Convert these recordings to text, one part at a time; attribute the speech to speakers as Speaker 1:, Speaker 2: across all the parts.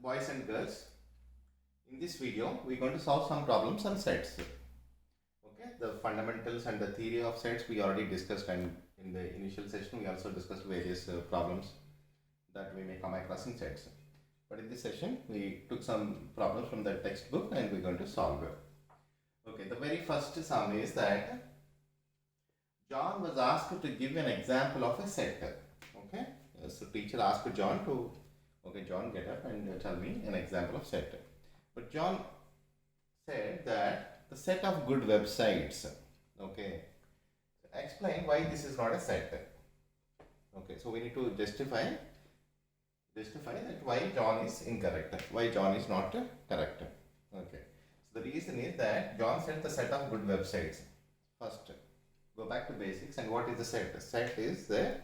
Speaker 1: boys and girls, in this video we are going to solve some problems on sets. Okay, the fundamentals and the theory of sets we already discussed, and in the initial session we also discussed various problems that we may come across in sets. But in this session we took some problems from the textbook and we're going to solve it. Okay, the very first sum is that John was asked to give an example of a set. Okay, so teacher asked John to, okay, John, get up and tell me an example of set. But John said that the set of good websites. Okay, explain why this is not a set. Okay, so we need to justify that why John is incorrect, why John is not correct. Okay, so the reason is that John said the set of good websites. First, go back to basics, and what is the set? A set is the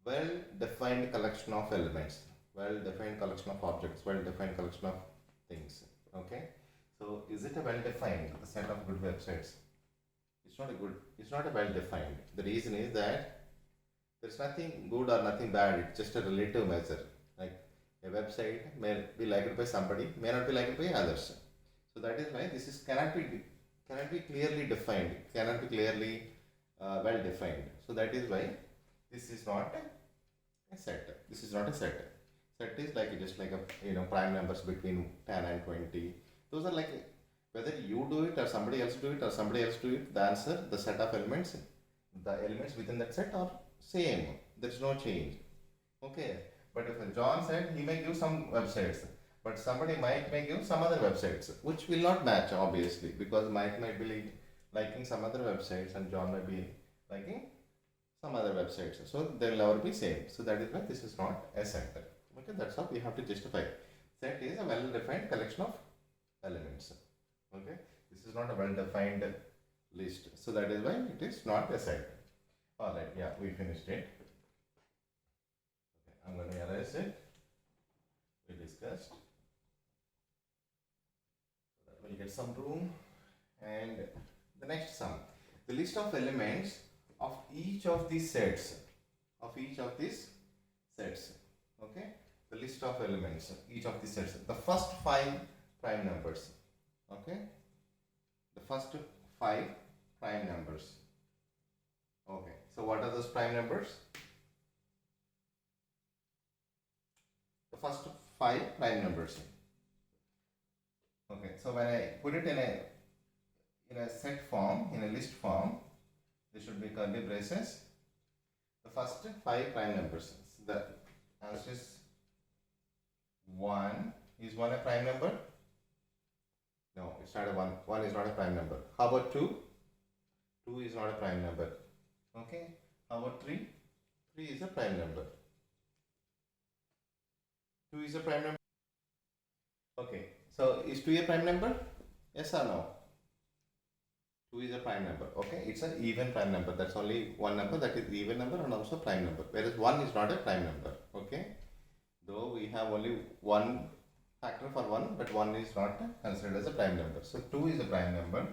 Speaker 1: well-defined collection of elements, well-defined collection of objects, well-defined collection of things. Okay, so is it a well-defined the set of good websites? It's not a well-defined. The reason is that there's nothing good or nothing bad. It's just a relative measure. Like a website may be liked by somebody, may not be liked by others. So that is why this is cannot be clearly defined, cannot be clearly well defined. So that is why this is not a set. This is not a set. Set is like just like a prime numbers between 10 and 20. Those are like whether you do it or somebody else do it or somebody else do it. The answer, the set of elements, the elements within that set are same. There is no change. Okay. But if John said he may give some websites, but somebody may give some other websites, which will not match obviously, because Mike might be liking some other websites and John might be liking some other websites. So they will never be same. So that is why this is not a set. Okay, that's how we have to justify. Set is a well-defined collection of elements. Okay, this is not a well-defined list. So that is why it is not a set. Alright, yeah, we finished it. Okay, I'm going to erase it. We discussed. So that will get some room. And the next sum. The list of elements of each of these sets. Okay, the list of elements, each of these sets. The first 5 prime numbers. Okay, the first 5 prime numbers. Okay, so what are those prime numbers? The first 5 prime numbers. Okay, so when I put it in a set form, in a list form, there should be curly braces. The first 5 prime numbers. The answer is 1. Is 1 a prime number? No, it's not a 1. 1 is not a prime number. How about 2? 2 is not a prime number. Okay. How about 3? 3 is a prime number. 2 is a prime number. Okay. So is 2 a prime number? Yes or no? 2 is a prime number. Okay. It's an even prime number. That's only one number that is even number and also prime number. Whereas 1 is not a prime number. Okay. Though we have only one factor for 1, but 1 is not considered as a prime number. So 2 is a prime number.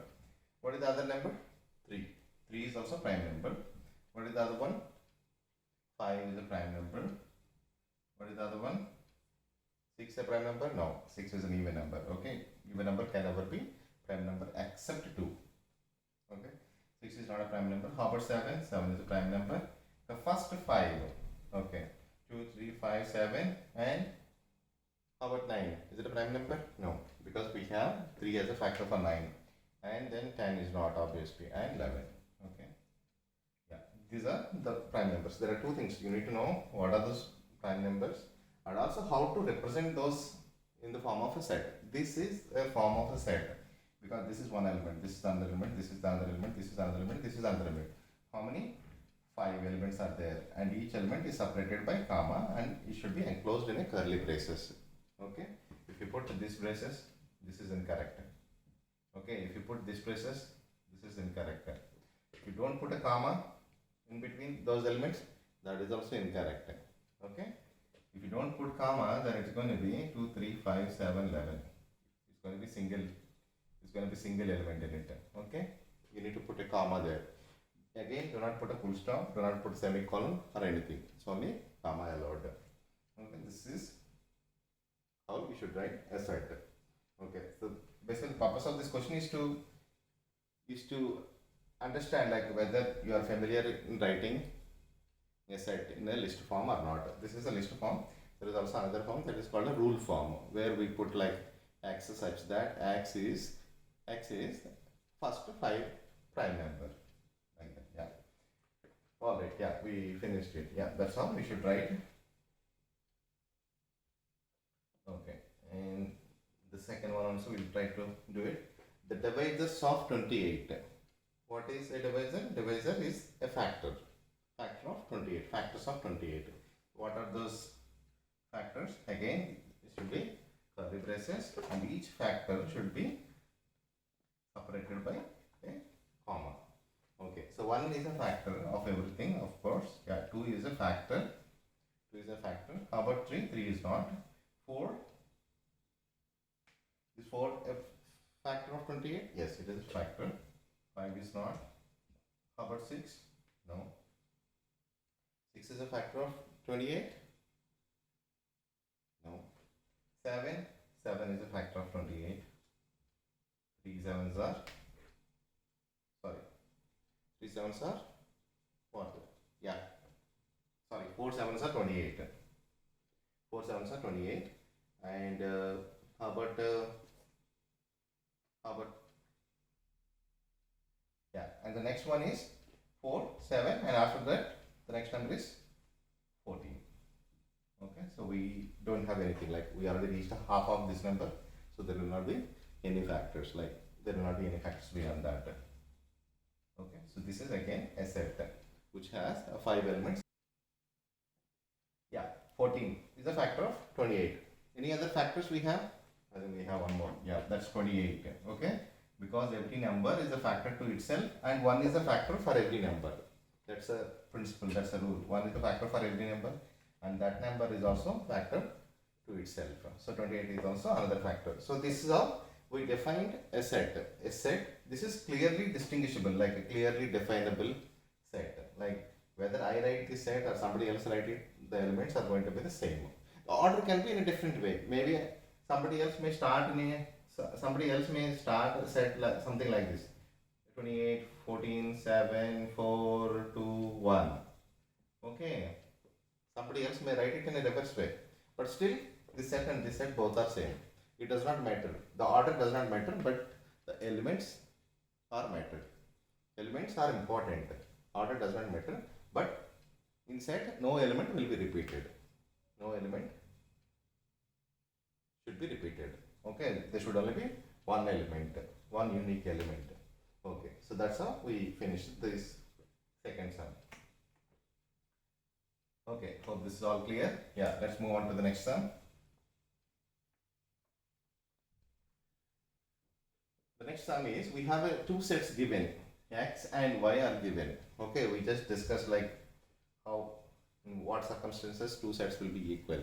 Speaker 1: What is the other number? 3. 3 is also prime number. What is the other one? 5 is a prime number. What is the other one? 6 a prime number? No, 6 is an even number. Okay, even number can never be prime number except 2. Okay, 6 is not a prime number. How about 7? 7 is a prime number. The first 5. Okay, 2, 3, 5, 7, and how about 9? Is it a prime number? No, because we have 3 as a factor for 9, and then 10 is not obviously, and 11. Okay, yeah, these are the prime numbers. There are 2 things you need to know: what are those prime numbers, and also how to represent those in the form of a set. This is a form of a set because this is one element, this is another element, this is the other element, this is another element, this is another element. How many? 5 elements are there, and each element is separated by comma, and it should be enclosed in a curly braces. Okay, if you put this braces, this is incorrect. Okay, if you put this braces, this is incorrect. If you don't put a comma in between those elements, that is also incorrect. Okay, if you don't put comma, then it's going to be 2, 3, 5, 7, 11. It's going to be single. It's going to be single element in it. Okay, you need to put a comma there. Again, do not put a full stop, do not put semicolon or anything. It's only comma allowed. Okay, this is how we should write a set. Okay, so basically the purpose of this question is to understand like whether you are familiar in writing a set in a list form or not. This is a list form. There is also another form that is called a rule form, where we put like x such that x is first 5 prime number. Like that. Yeah. Alright, yeah, we finished it. Yeah, that's how we should write. Okay, and the second one also we'll try to do it. The divisors of 28. What is a divisor? Divisor is a factor. Factor of 28. Factors of 28. What are those factors? Again, it should be curly braces, and each factor should be separated by a comma. Okay, so 1 is a factor of everything, of course. Yeah, 2 is a factor. 2 is a factor. How about 3? 3 is not. 4. Is 4 a factor of 28? Yes, it is a factor. 5 is not. How about 6? No. 6 is a factor of 28? No. 7? 7 is a factor of 28. 3 sevens are, sorry, 3 sevens are what? Yeah, sorry, 4 sevens are 28. 4 sevens are 28. And how about yeah, and the next one is 4, 7, and after that the next number is 14. Okay, so we don't have anything, like we already reached half of this number, so there will not be any factors, like there will not be any factors beyond that. Okay, so this is again a set which has 5 elements. Yeah, 14 is a factor of 28. Any other factors we have? I think we have one more. Yeah, that's 28. Okay, because every number is a factor to itself, and 1 is a factor for every number. That's a principle, that's a rule. 1 is a factor for every number, and that number is also factor to itself. So 28 is also another factor. So this is how we defined a set. A set, this is clearly distinguishable, like a clearly definable set. Like whether I write this set or somebody else write it, the elements are going to be the same. The order can be in a different way. Maybe somebody else may start a set like something like this: 28, 14, 7, 4, 2, 1. Okay. Somebody else may write it in a reverse way, but still this set and this set both are same. It does not matter. The order does not matter, but the elements are matter. Elements are important. Order does not matter, but in set no element will be repeated. No element should be repeated. Okay, there should only be one element, one unique element. Okay, so that's how we finished this second sum. Okay, hope this is all clear. Yeah, let's move on to the next sum. The next sum is, we have two sets given, x and y are given. Okay, we just discussed like how, in what circumstances two sets will be equal.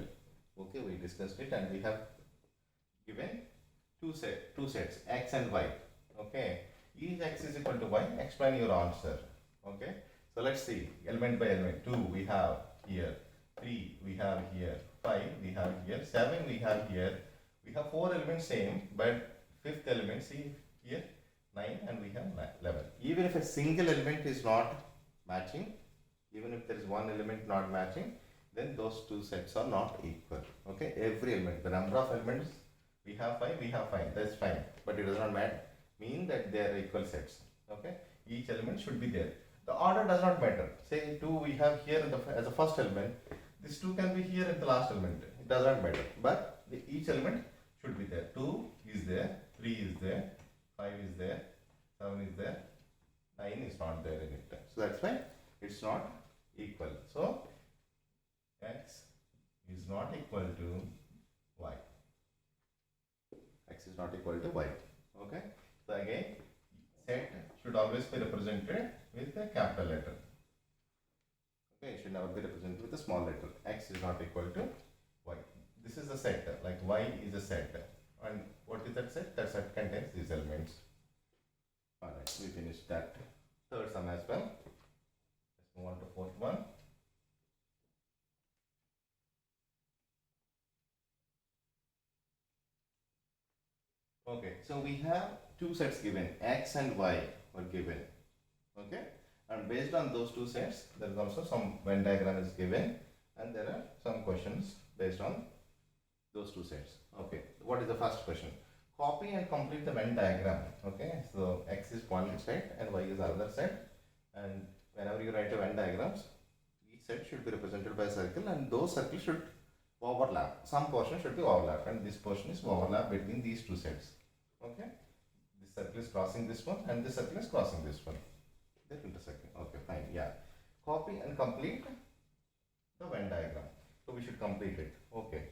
Speaker 1: Okay, we discussed it, and we have given two sets x and y. Okay, each x is equal to y. Explain your answer. Okay, so let's see element by element. 2 we have here, 3 we have here, 5 we have here, 7 we have here. We have 4 elements same, but fifth element, see here, 9, and we have 11. Even if a single element is not matching, even if there is one element not matching, then those two sets are not equal. Okay, every element, the number of elements, we have 5, that's fine, but it does not mean that they are equal sets. Okay, each element should be there. The order does not matter. Say 2 we have here as the first element, this 2 can be here at the last element. It does not matter, but each element should be there. 2 is there, 3 is there, 5 is there, 7 is there, 9 is not there in it. So that's why it's not equal. So x is not equal to y. X is not equal to y. Okay. So again, set should always be represented with a capital letter. Okay, it should never be represented with a small letter. X is not equal to y. This is a set, like y is a set. And what is that set? That set contains these elements. Alright, we finished that third sum as well. Let's move on to fourth one. Okay, so we have two sets given, x and y were given. Okay, and based on those two sets, there is also some Venn diagram is given, and there are some questions based on those two sets. Okay, what is the first question? Copy and complete the Venn diagram. Okay, so x is one set and y is another set, and whenever you write a Venn diagrams, each set should be represented by a circle, and those circles should overlap. Some portion should be overlap, and this portion is overlap between these two sets. Okay, this circle is crossing this one, and this circle is crossing this one. They're intersecting. Okay, fine. Yeah, copy and complete the Venn diagram. So we should complete it. Okay,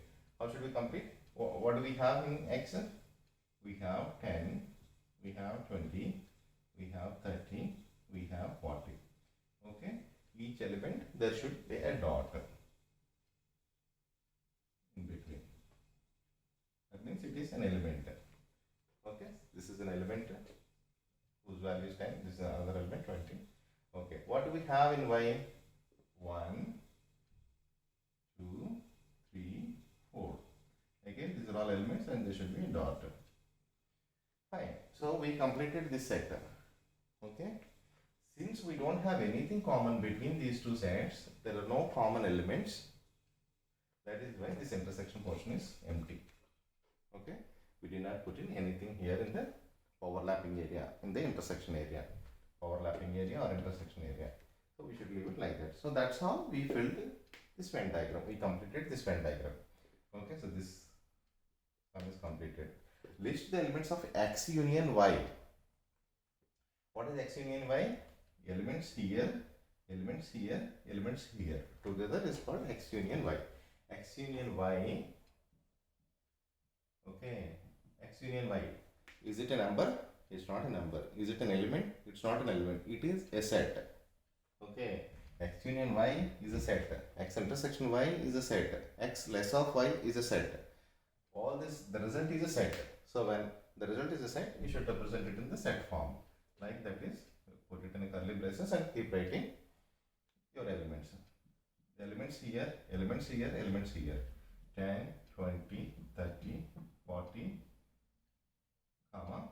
Speaker 1: how should we complete? What do we have in x? We have 10, we have 20, we have 30, we have 40. Okay, each element there should be a dot in between. That means it is an element. Okay, this is an element whose value is 10, this is another element 20. Okay, what do we have in y? 1, 2, 3, 4. Again, these are all elements and they should be a dot. Fine, so we completed this set. Okay, since we don't have anything common between these two sets, there are no common elements. That is why this intersection portion is empty. Okay, we did not put in anything here in the overlapping area, in the intersection area, overlapping area or intersection area. So we should leave it like that. So that's how we filled this Venn diagram. We completed this Venn diagram. Okay, so this one is completed. List the elements of x union y. What is x union y? Elements here, elements here, elements here. Together is called x union y. X union y. Okay, x union y. Is it a number? It's not a number. Is it an element? It's not an element. It is a set. Okay, x union y is a set. X intersection y is a set. X less of y is a set. All this, the result is a set. So when the result is a set, you should represent it in the set form. Like that is, put it in a curly braces and keep writing your elements. The elements here, elements here, elements here. 10, 20, 30, 40, comma.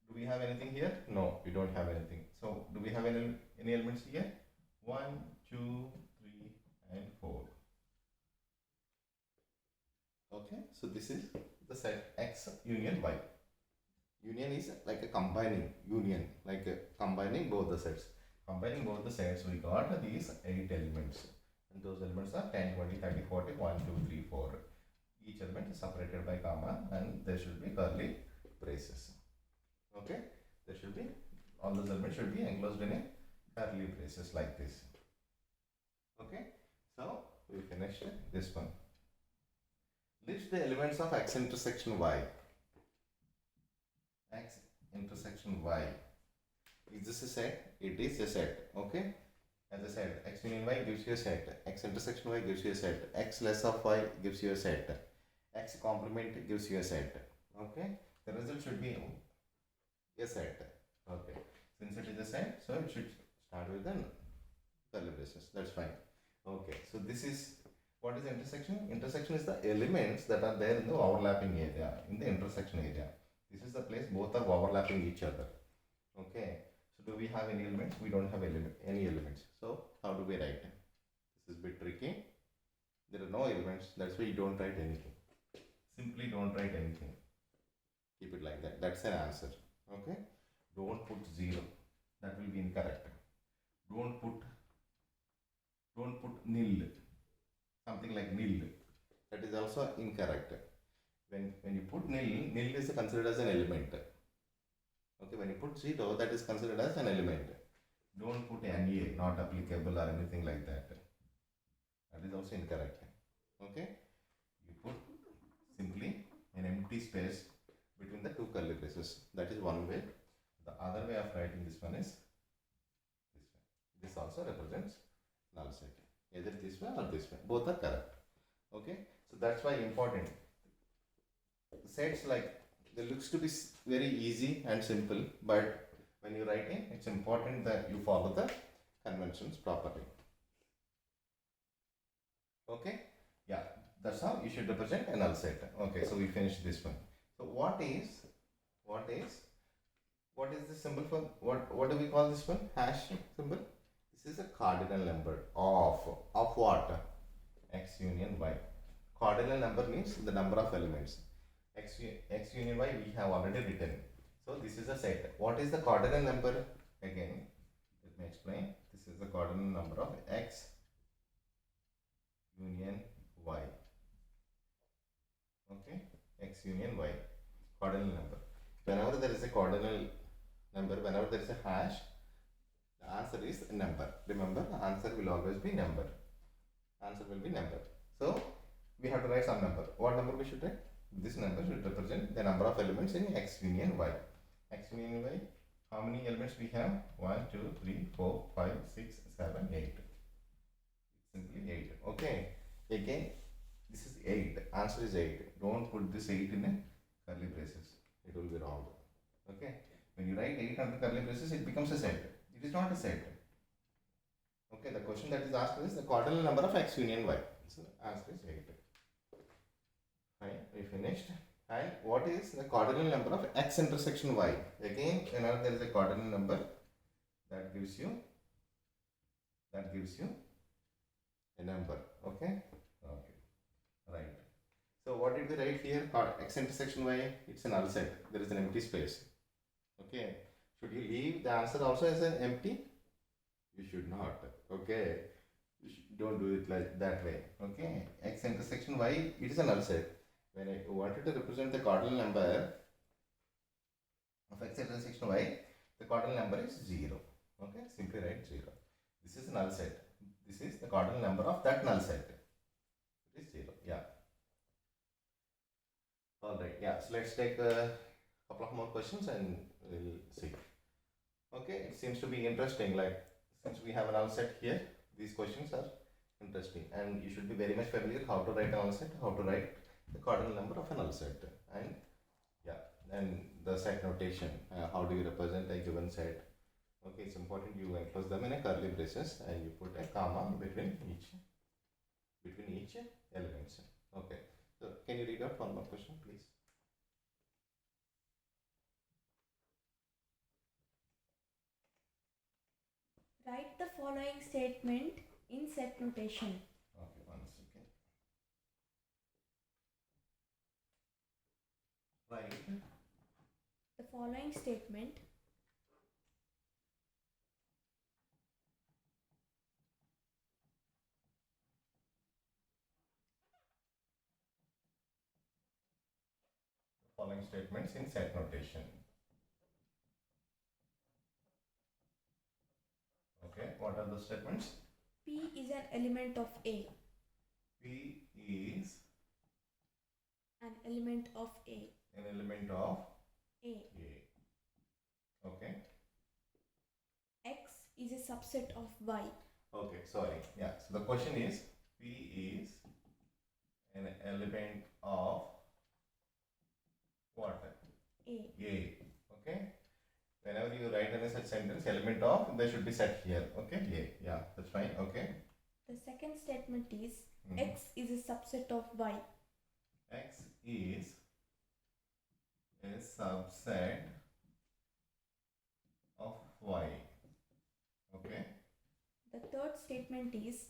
Speaker 1: Do we have anything here? No, we don't have anything. So do we have any elements here? 1, 2, 3, and 4. Okay, so this is the set x union y. Union is like a combining, union, like combining both the sets. Combining both the sets, we got these 8 elements. And those elements are 10, 20, 30, 40, 1, 2, 3, 4. Each element is separated by comma and there should be curly braces. Okay, there should be, all those elements should be enclosed in a curly braces like this. Okay, so we finished this one. List the elements of x intersection y. X intersection y. Is this a set? It is a set. Okay, as I said, x union y gives you a set. X intersection y gives you a set. X less of y gives you a set. X complement gives you a set. Okay, the result should be a set. Okay, since it is a set, so it should start with the curly braces. That's fine. Okay, so this is, what is intersection? Intersection is the elements that are there in the overlapping area, in the intersection area. This is the place both are overlapping each other. Okay, so do we have any elements? We don't have any elements. So how do we write? This is a bit tricky. There are no elements, that's why you don't write anything. Simply don't write anything. Keep it like that. That's an answer. Okay, don't put 0. That will be incorrect. Don't put nil. Something like nil. That is also incorrect. When you put nil is considered as an element. Okay, when you put 0, that is considered as an element. Don't put NA, not applicable or anything like that. That is also incorrect. Okay, you put simply an empty space between the two curly braces. That is one way. The other way of writing this one is this way. This also represents null set. Either this way or this way. Both are correct. Okay, so that's why important. Sets like, they looks to be very easy and simple, but when you're writing, it's important that you follow the conventions properly. Okay, yeah, that's how you should represent a null set. Okay, so we finished this one. So what is What is the symbol for what do we call this one? Hash symbol. This is a cardinal number of what? X union Y. Cardinal number means the number of elements. X union Y we have already written. So this is a set. What is the cardinal number? Again, let me explain. This is the cardinal number of X union Y. Okay, X union Y, cardinal number. Whenever there is a cardinal number, whenever there is a hash, the answer is number. Remember, the answer will always be number. Answer will be number. So we have to write some number. What number we should write? This number should represent the number of elements in X union Y. X union Y. How many elements we have? 1, 2, 3, 4, 5, 6, 7, 8. Simply 8. Okay. Again, this is 8. Answer is 8. Don't put this 8 in a curly braces. It will be wrong. Okay. When you write 8 under curly braces, it becomes a set. It is not a set. Okay. The question that is asked is the cardinal number of X union Y. So answer is 8. Fine. We finished. And what is the cardinal number of X intersection Y? Again, whenever there is a cardinal number, that gives you a number. Okay. Okay. Right. So what did we write here? X intersection Y, it's a null set. There is an empty space. Okay. Should you leave the answer also as an empty? You should not. Okay. Don't do it like that way. Okay. X intersection Y, it is a null set. When I wanted to represent the cardinal number of X intersection Y, the cardinal number is 0. Okay. Simply write 0. This is a null set. This is the cardinal number of that null set. It is 0. Yeah. Alright. Yeah. So let's take a couple of more questions and we'll see. Okay. It seems to be interesting. Like, since we have a null set here, these questions are interesting. And you should be very much familiar how to write a null set, how to write the cardinal number of a null set. And yeah. And the set notation. How do you represent a given set? Okay, it's important you enclose them in a curly braces and you put a comma between each elements. Okay. So can you read out one more question, please?
Speaker 2: Write the following statement in set notation.
Speaker 1: Okay, one second. Write
Speaker 2: the following statement
Speaker 1: following statements in set notation. Okay, what are the statements?
Speaker 2: P is an element of A.
Speaker 1: P is
Speaker 2: an element of A.
Speaker 1: An element of
Speaker 2: A.
Speaker 1: Okay.
Speaker 2: X is a subset of Y.
Speaker 1: Okay, sorry. Yeah. So the question is P is an element of what? A. Okay. Whenever you write in a such sentence, element of, they should be set here. Okay. A. Yeah, that's fine. Okay.
Speaker 2: The second statement is X is a subset of Y.
Speaker 1: X is a subset of Y. Okay.
Speaker 2: The third statement is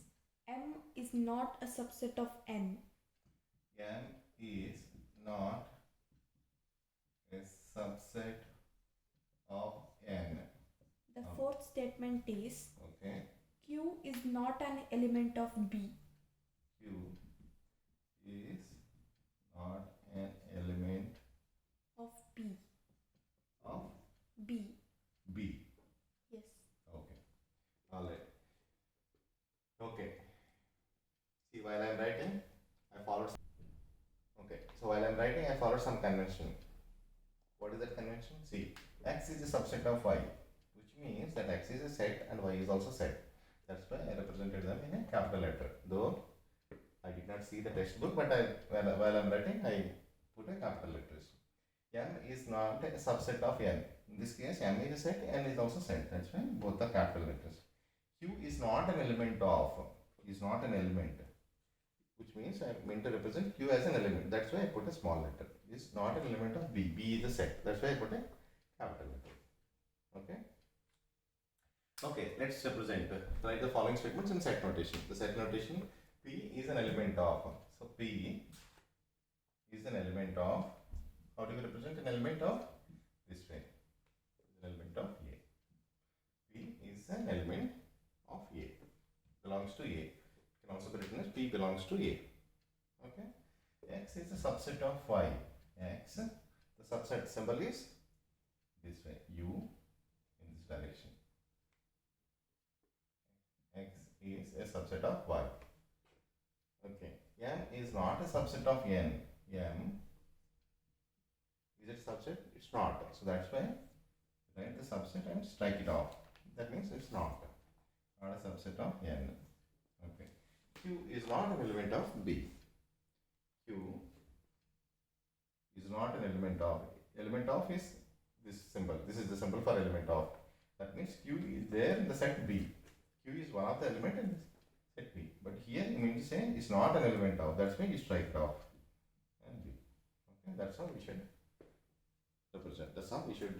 Speaker 2: M is not a subset of N.
Speaker 1: M is not a subset of N.
Speaker 2: The fourth statement is
Speaker 1: okay.
Speaker 2: Q is not an element of B.
Speaker 1: Q is not an element
Speaker 2: of B.
Speaker 1: Of
Speaker 2: B.
Speaker 1: B.
Speaker 2: Yes.
Speaker 1: Okay. All right. Okay. See, while I am writing, I followed. Okay. So while I am writing, I followed some convention. What is that convention? See, X is a subset of Y, which means that X is a set and Y is also set. That's why I represented them in a capital letter. Though I did not see the textbook, but while I am writing, I put a capital letters. M is not a subset of N. In this case, M is a set, N is also set. That's why both are capital letters. Q is not an element of, is not an element, which means I meant to represent Q as an element. That's why I put a small letter. is not an element of B. B is a set. That's why I put a capital letter. Okay. Okay, let's represent. Write the following statements in set notation. The set notation: P is an element of. So P is an element of. How do we represent an element of? This way. An element of A. P is an element of A. Belongs to A. Can also be written as P belongs to A. Okay. X is a subset of Y. X, the subset symbol is this way. U in this direction. X is a subset of Y. Okay. M is not a subset of N. M is it a subset? It's not. So that's why write the subset and strike it off. That means it's not a subset of N. Okay. Q is not an element of B. Q is not an element of. Element of is this symbol. This is the symbol for element of. That means Q is there in the set B. Q is one of the element in set B. But here you mean to say it's not an element of. That's why you strike it off. And B. Okay, that's how we should represent. That's how we should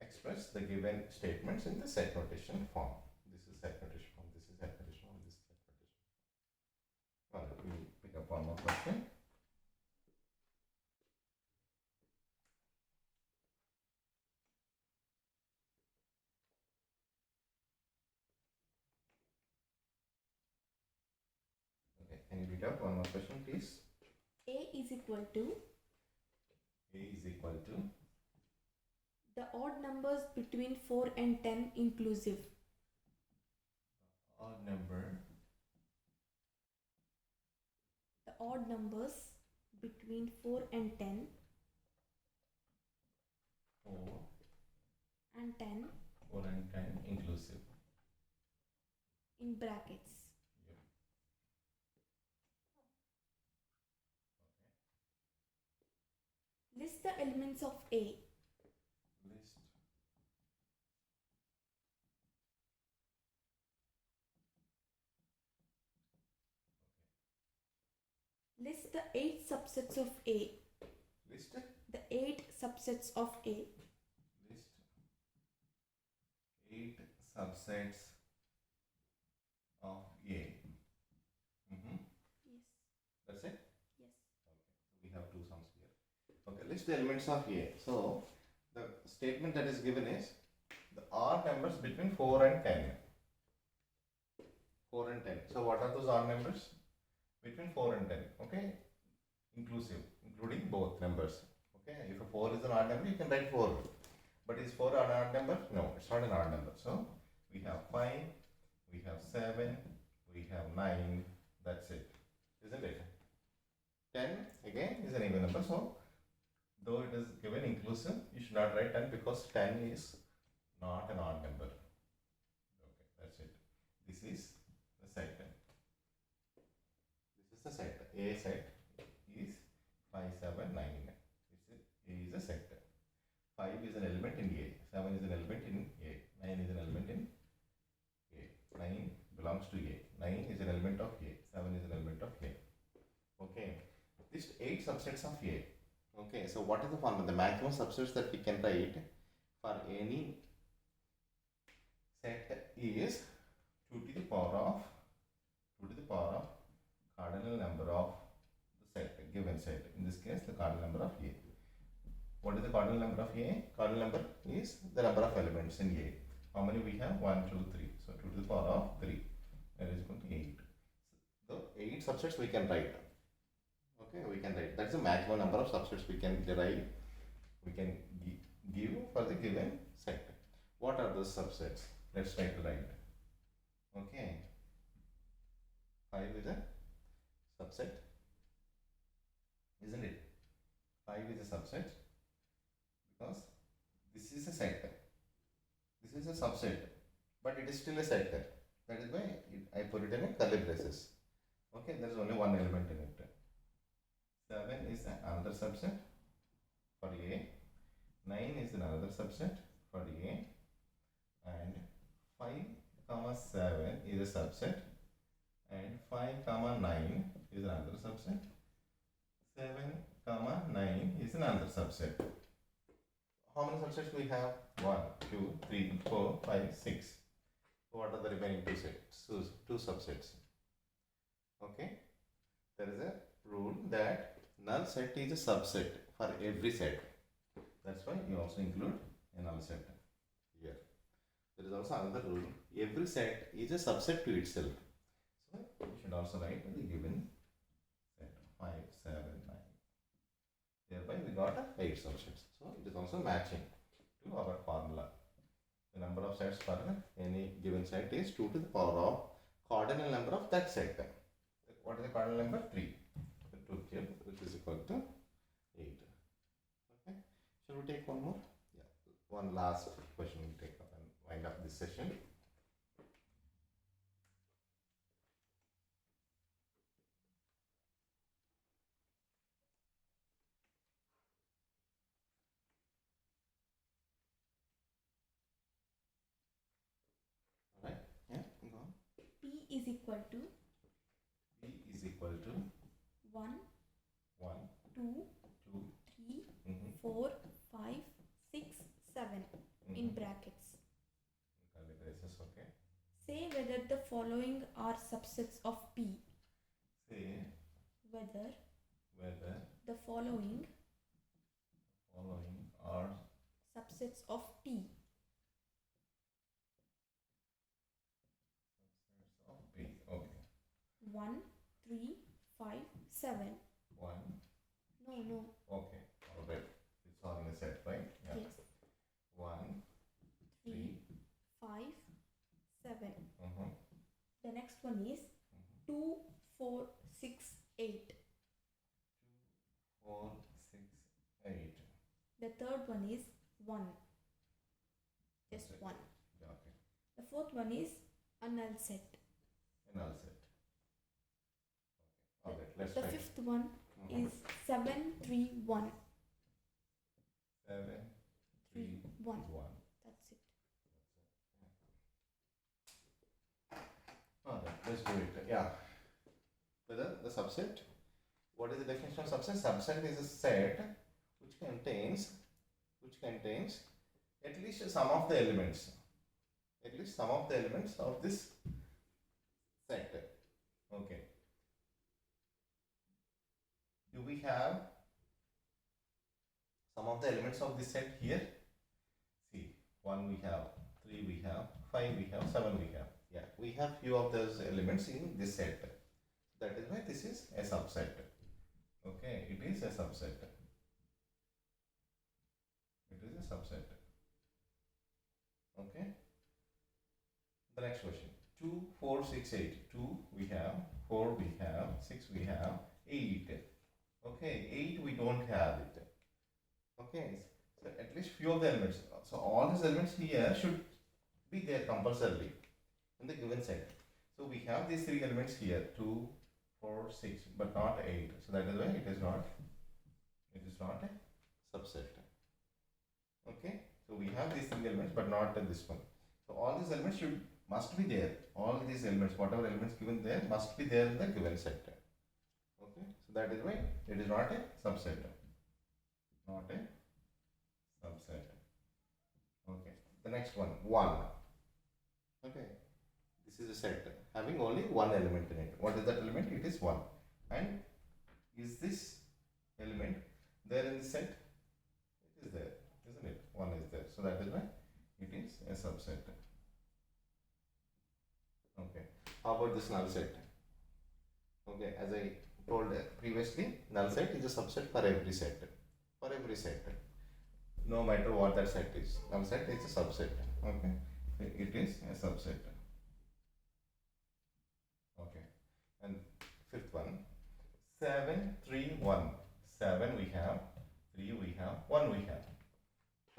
Speaker 1: express the given statements in the set notation form. This is set notation form. This is set notation form. This is set notation form. Well, we will pick up one more question. Okay, can you read out one more question, please?
Speaker 2: A is equal to
Speaker 1: A is equal to
Speaker 2: the odd numbers between 4 and 10 inclusive.
Speaker 1: odd number.
Speaker 2: The odd numbers between 4 and 10
Speaker 1: 4
Speaker 2: and 10
Speaker 1: 4 and 10 inclusive.
Speaker 2: in brackets.
Speaker 1: Yep.
Speaker 2: List the elements of A.
Speaker 1: List
Speaker 2: List the 8 subsets of A.
Speaker 1: list
Speaker 2: The 8 subsets of A.
Speaker 1: list 8 subsets of A.
Speaker 2: Yes.
Speaker 1: That's it.
Speaker 2: Yes.
Speaker 1: We have two sums here. Okay, list the elements of A. So the statement that is given is the odd numbers between 4 and 10. 4 and 10. So what are those odd numbers? Between 4 and 10. Okay, inclusive, including both numbers. Okay, if a 4 is an odd number, you can write 4. But is 4 an odd number? No, it's not an odd number. So we have 5, we have 7, we have 9. That's it, isn't it? 10 again is an even number. So though it is given inclusive, you should not write 10 because 10 is not an odd number. Okay, that's it. This is the set. This is the set. A set is 5, 7, 9. A is a set. 5 is an element in A. 7 is an element in A. 9 is an element in A. 9 belongs to A. 9 is an element of A. 7 is an element of A. Okay. List 8 subsets of A. Okay. So what is the formula? The maximum subsets that we can write for any set is 2 to the power of cardinal number of the set, given set. In this case, the cardinal number of A. What is the cardinal number of A? Cardinal number is the number of elements in A. How many we have? 1, 2, 3. So 2 to the power of 3. That is equal to 8. So 8 subsets we can write. Okay, we can write. That's the maximum number of subsets we can derive. We can give for the given set. What are those subsets? Let's try to write. Okay. 5 is a subset, isn't it? 5 is a subset because this is a set. This is a subset, but it is still a set. That is why I put it in a curly braces. Okay, there is only one element in it. 7 is another subset for A. 9 is another subset for A. And 5, 7 is a subset. And 5, 9 is another subset. is another subset. How many subsets we have? 1, 2, 3, 4, 5, 6. What are the remaining two sets? So, two subsets. Okay. There is a rule that null set is a subset for every set. That's why you also include a null set here. There is also another rule. Every set is a subset to itself. So you should also write the given set 5, 7, 9. Thereby we got 8 subsets. So it is also matching to our formula. The number of sets for any given set is 2 to the power of cardinal number of that set. What is the cardinal number? 3. The 2 cube, which is equal to 8. Okay. Shall we take one more? Yeah. One last question we'll take up and wind up this session. Alright. Yeah, go on.
Speaker 2: P is equal to
Speaker 1: P is equal to
Speaker 2: 1,
Speaker 1: 1,
Speaker 2: 2,
Speaker 1: 2,
Speaker 2: 3,
Speaker 1: mm-hmm.
Speaker 2: 4, 5, 6, 7 in brackets.
Speaker 1: Curly braces, okay.
Speaker 2: Say whether the following are subsets of P.
Speaker 1: Say
Speaker 2: Whether
Speaker 1: whether
Speaker 2: the following
Speaker 1: are
Speaker 2: subsets of P.
Speaker 1: subsets of P. Okay.
Speaker 2: 1, 3, 5, 7.
Speaker 1: 1.
Speaker 2: No.
Speaker 1: Okay. Alright. It's all in a set, right? Yeah.
Speaker 2: Yes.
Speaker 1: 1, 3.
Speaker 2: 5, 7.
Speaker 1: Mm-hmm.
Speaker 2: The next one is 2, 4, 6, 8.
Speaker 1: 4, 6, 8.
Speaker 2: The third one is 1. Just
Speaker 1: That's it.
Speaker 2: 1.
Speaker 1: Yeah, okay.
Speaker 2: The fourth one is a null set.
Speaker 1: A null set. Okay. Alright, let's
Speaker 2: The
Speaker 1: try.
Speaker 2: fifth one is 7, 3, 1.
Speaker 1: 7, 3,
Speaker 2: 1.
Speaker 1: 1.
Speaker 2: That's it.
Speaker 1: Alright, let's do it. Yeah. Whether the subset. What is the definition of subset? Subset is a set which contains at least some of the elements. At least some of the elements of this set. Okay. Do we have some of the elements of this set here? See, 1 we have, 3 we have, 5 we have, 7 we have. Yeah, we have few of those elements in this set. That is why this is a subset. Okay, it is a subset. It is a subset. Okay. The next question. 2, 4, 6, 8. 2 we have, 4 we have, 6 we have, 8. Okay, 8 we don't have it. Okay, so at least few of the elements. So all these elements here should be there compulsorily in the given set. So we have these three elements here, 2, 4, 6, but not 8. So that is why it is not a subset. Okay, so we have these three elements but not this one. So all these elements must be there. All these elements, whatever elements given there, must be there in the given set. Okay, so that is why it is not a subset. Not a subset. Okay, the next one, 1. Okay, this is a set having only one element in it. What is that element? It is 1. And is this element there in the set? It is there, isn't it? 1 is there. So that is why it is a subset. Okay, how about this null set? Okay, as I told previously, null set is a subset for every set. For every set. No matter what that set is. Null set is a subset. Okay, it is a subset. Okay, and fifth one, 7, 3, 1. 7 we have, 3 we have, 1 we have.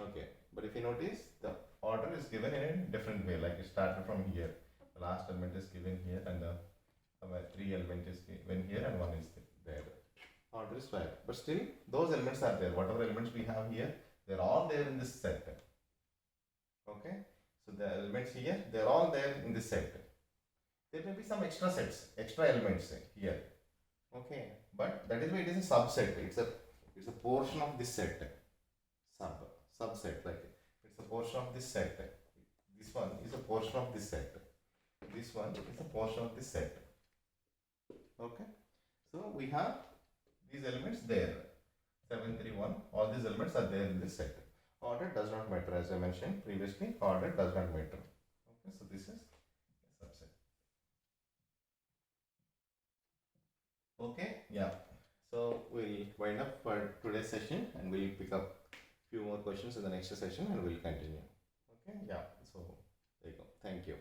Speaker 1: Okay, but if you notice, the order is given in a different way. Like it started from here. The last element is given here, and the 3 element is given here, and 1 is there. Order is right, but still those elements are there. Whatever elements we have here, they're all there in this set. Okay, so the elements here, they're all there in this set. There may be some extra sets, extra elements here. Okay, but that is why it is a subset. It's a It's a portion of this set. Subset, like it's a portion of this set. This one is a portion of this set. This one is a portion of this set. Okay. So we have these elements there. 731. All these elements are there in this set. Order does not matter, as I mentioned previously. Order does not matter. Okay. So this is a subset. Okay. Yeah. So we'll wind up for today's session, and we'll pick up few more questions in the next session, and we'll continue. Okay. Yeah. So there you go. Thank you.